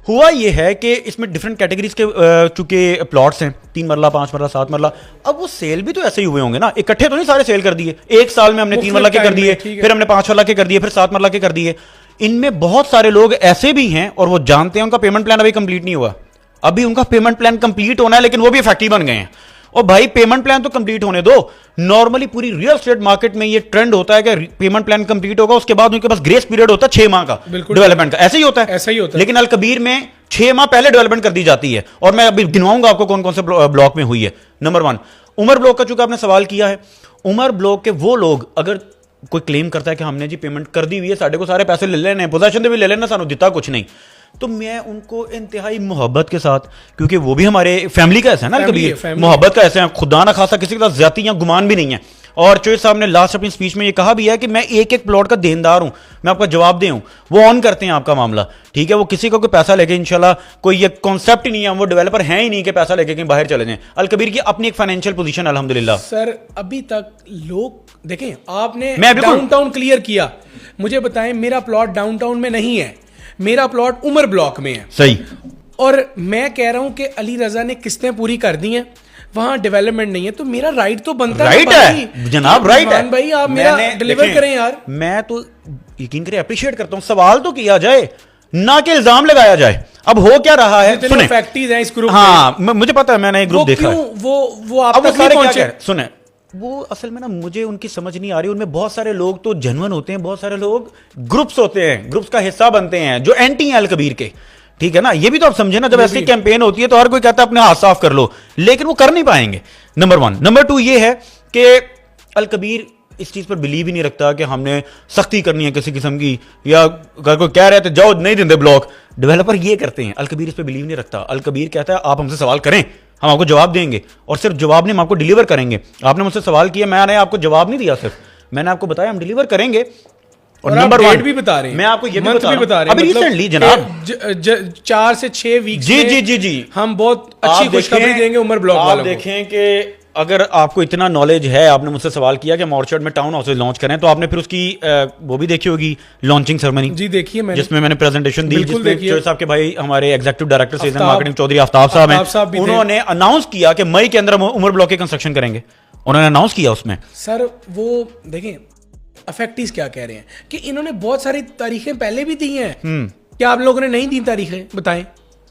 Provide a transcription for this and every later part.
हुआ ये है कि इसमें डिफरेंट कैटेगरीज के चूंकि प्लॉट्स हैं, 3 मरला 5 मरला 7 मरला, अब वो सेल भी तो ऐसे ही हुए होंगे ना, इकट्ठे तो नहीं सारे सेल कर दिए, एक साल में हमने 3 मरला के कर दिए, फिर हमने 5 मरला के कर दिए, फिर 7 मरला के कर दिए। इनमें बहुत सारे लोग ऐसे भी हैं और वो जानते हैं उनका पेमेंट प्लान अभी कंप्लीट नहीं हुआ, अभी उनका पेमेंट प्लान कंप्लीट होना है, लेकिन वो भी इफेक्टिव बन गए हैं। और भाई पेमेंट प्लान तो कंप्लीट होने दो। नॉर्मली पूरी रियल एस्टेट मार्केट में ये ट्रेंड होता है कि पेमेंट प्लान कंप्लीट होगा, उसके बाद उनके पास ग्रेस पीरियड होता है 6 माह का डेवलपमेंट का, ऐसे ही होता है, ऐसा ही होता है। लेकिन अलकबीर में 6 माह पहले डेवलपमेंट कर दी जाती है। और मैं अभी गिनवाऊंगा आपको कौन कौन से ब्लॉक में हुई है। नंबर 1 उमर ब्लॉक का, चूंकि आपने सवाल किया है, उमर ब्लॉक के वो लोग, अगर कोई क्लेम करता है कि हमने जी पेमेंट कर दी हुई है, साढ़े को सारे पैसे ले लेने, पोजेशन भी ले लेना, सानू दिता कुछ नहीं, तो मैं उनको इंतहाई मोहब्बत के साथ, क्योंकि वो भी हमारे फैमिली का ऐसा है ना, कभी मोहब्बत का ऐसा है, खुदा ना खासा किसी के साथ ज्यादती या गुमान भी नहीं है। और चोइस साहब ने लास्ट अपनी स्पीच में ये कहा भी है कि मैं एक एक प्लॉट का देनदार हूं, मैं आपका जवाब दे हूं, वो ऑन करते हैं आपका मामला, ठीक है। वो किसी को कोई पैसा लेके, इंशाल्लाह कोई ये कॉन्सेप्ट ही नहीं है, वो डेवलपर हैं ही नहीं कि पैसा लेके कहीं बाहर चले जाएं। अलकबीर की अपनी एक फाइनेंशियल पोजीशन अल्हम्दुलिल्लाह। सर अभी तक लोग देखें, आपने डाउनटाउन क्लियर किया, मुझे बताएं मेरा प्लॉट डाउनटाउन में नहीं है, मेरा प्लॉट उमर ब्लॉक में है, सही। और मैं कह रहा हूं कि अली रजा ने किस्तें पूरी कर दी हैं, वहां डेवलपमेंट नहीं है, तो मेरा राइट तो बनता है, राइट है जनाब, राइट है भाई, आप मेरा डिलीवर करें यार। मैं तो यकीन करें अप्रिशिएट करता हूं, सवाल तो किया जाए ना कि इल्जाम लगाया जाए। अब हो क्या रहा है, सुने फैक्ट्रीज हैं इस ग्रुप में, हाँ मुझे पता है, मैंने एक ग्रुप देखा है, वो आप तक नहीं पहुंचे। सुने, वो असल में ना मुझे उनकी समझ नहीं आ रही, उनमें बहुत सारे लोग तो जेन्युइन होते हैं, बहुत सारे लोग ग्रुप्स होते हैं, ग्रुप्स का हिस्सा बनते हैं जो एंटी हैं अलकबीर के, ठीक है ना। ये भी तो आप समझे ना, जब ऐसी कैंपेन होती है तो हर कोई कहता है अपने हाथ साफ कर लो, लेकिन वो कर नहीं पाएंगे। नंबर 1। नंबर 2 ये है कि अलकबीर इस चीज पर बिलीव ही नहीं रखता कि हमने सख्ती करनी है किसी किस्म की, या अगर कोई कह रहे थे जाओ नहीं देते ब्लॉक, डेवलपर ये करते हैं, अलकबीर इस पर बिलीव नहीं रखता। अलकबीर कहता है आप हमसे सवाल करें, हम आपको जवाब देंगे, और सिर्फ जवाब नहीं, हम आपको डिलीवर करेंगे। आपने मुझसे सवाल किया, मैंने आपको जवाब नहीं दिया, सिर्फ मैंने आपको बताया हम डिलीवर करेंगे। और नंबर 1 भी बता रहे हैं, मैं आपको ये भी बता रहे हैं, अभी रिसेंटली जनाब 4 से 6 वीक जी हम बहुत अच्छी खुशखबरी देंगे उमर ब्लॉक वालों को। देखें कि अगर आपको इतना नॉलेज है, आपने मुझसे सवाल किया कि मॉर्चर्ड में टाउन हाउसेज लॉन्च करें, तो आपने फिर उसकी वो भी देखी होगी लॉन्चिंग सेरेमनी। जी देखिए मैंने, जिसमें मैंने प्रेजेंटेशन दी, जिसमें चोइस साहब के भाई हमारे executive director sales and marketing Chaudhary Aftab साहब हैं, उन्होंने अनाउंस किया कि मई के अंदर उमर ब्लॉक की कंस्ट्रक्शन करेंगे, उन्होंने अनाउंस किया उसमें। सर वो देखें अफेक्टिस क्या कह रहे हैं कि इन्होंने बहुत सारी तारीखें पहले भी दी हैं, क्या आप लोगों ने नहीं दी तारीखें? बताएं,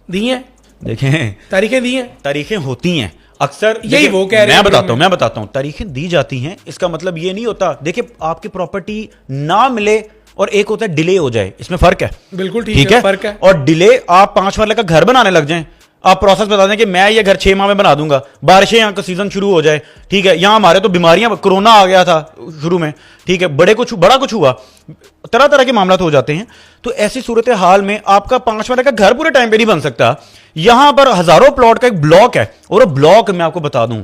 दी हैं? देखें तारीखें दी हैं, तारीखें होती हैं अक्सर, यही वो कह रहे हैं। मैं बताता हूं, तारीखें दी जाती हैं, इसका मतलब ये नहीं होता। देखिए आपकी प्रॉपर्टी ना मिले और एक होता है डिले हो जाए, इसमें फर्क है। बिल्कुल ठीक है, फर्क है। और डिले, आप 5 मरले का घर बनाने लग जाएं, आप प्रोसेस बता दें कि मैं ये घर 6 माह में बना दूंगा, बारिशें यहाँ का सीजन शुरू हो जाए, ठीक है, यहाँ हमारे तो बीमारियां, कोरोना आ गया था शुरू में, ठीक है, बड़ा कुछ हुआ, तरह तरह के मामला हो जाते हैं। तो ऐसी सूरत हाल में आपका 5 मरले का घर पूरे टाइम पे नहीं बन सकता। यहां पर हजारों प्लॉट का एक ब्लॉक है, और ब्लॉक मैं आपको बता दूं,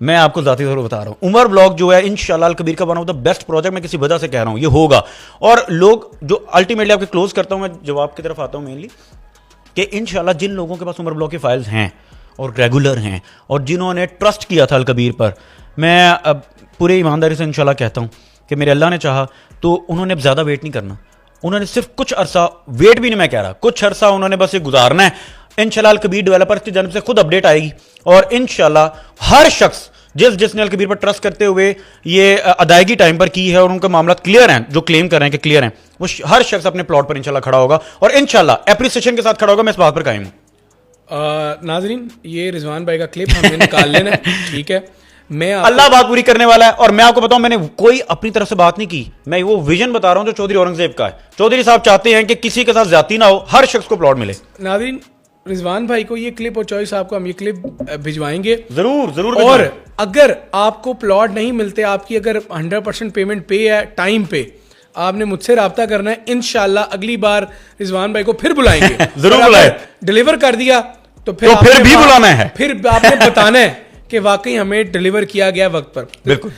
मैं आपको जाती तौर पर बता रहा हूं, उमर ब्लॉक जो है इंशाल्लाह अलकबीर का one of the best project, मैं किसी वजह से कह रहा हूं ये होगा। और लोग जो अल्टीमेटली आपके क्लोज करता हूं, मैं जवाब की तरफ आता हूं मेनली, कि इंशाल्लाह जिन लोगों के पास उमर ब्लॉक की फाइल्स हैं और रेगुलर हैं और जिन्होंने ट्रस्ट किया था अलकबीर पर, मैं अब पूरी ईमानदारी से इंशाल्लाह कहता हूं कि मेरे अल्लाह ने चाहा तो उन्होंने अब ज़्यादा वेट नहीं करना, उन्होंने सिर्फ कुछ अरसा, वेट भी नहीं मैं कह रहा, कुछ अरसा उन्होंने बस ये गुजारना है। इंशाल्लाह अलकबीर डेवलपर की जानब से खुद अपडेट आएगी, और इंशाल्लाह हर शख्स जिसने अलकबीर पर ट्रस्ट करते हुए ये अदायगी टाइम पर की है और उनका मामला क्लियर है, जो क्लेम कर रहे हैं कि क्लियर है, वो हर शख्स अपने प्लॉट पर इंशाल्लाह खड़ा होगा, और इंशाल्लाह एप्रिसिएशन के साथ खड़ा होगा। मैं इस बात पर कायम हूं। नाजरीन, ये रिजवान भाई का क्लिप हमने निकाल लेना है, ठीक है, मैं अल्लाह बात पूरी करने वाला है। और मैं आपको बताऊं, मैंने कोई अपनी तरफ से बात नहीं की, मैं वो विजन बता रहा हूं जो चौधरी औरंगजेब का है। चौधरी साहब चाहते हैं कि किसी के साथ ज्यादती ना हो, हर शख्स को प्लॉट मिले। नाजरीन, रिजवान भाई को ये क्लिप और चॉइस साहब को हम ये क्लिप भिजवाएंगे जरूर। और अगर आपको प्लॉट नहीं मिलते, आपकी अगर 100% पेमेंट पे है टाइम पे, आपने मुझसे रब्ता करना है। इंशाल्लाह अगली बार रिजवान भाई को फिर बुलाएंगे। जरूर बुलाए। डिलीवर कर दिया तो फिर भी बुलाना है, फिर आपने बताना है कि वाकई हमें डिलीवर किया गया वक्त पर। बिल्कुल।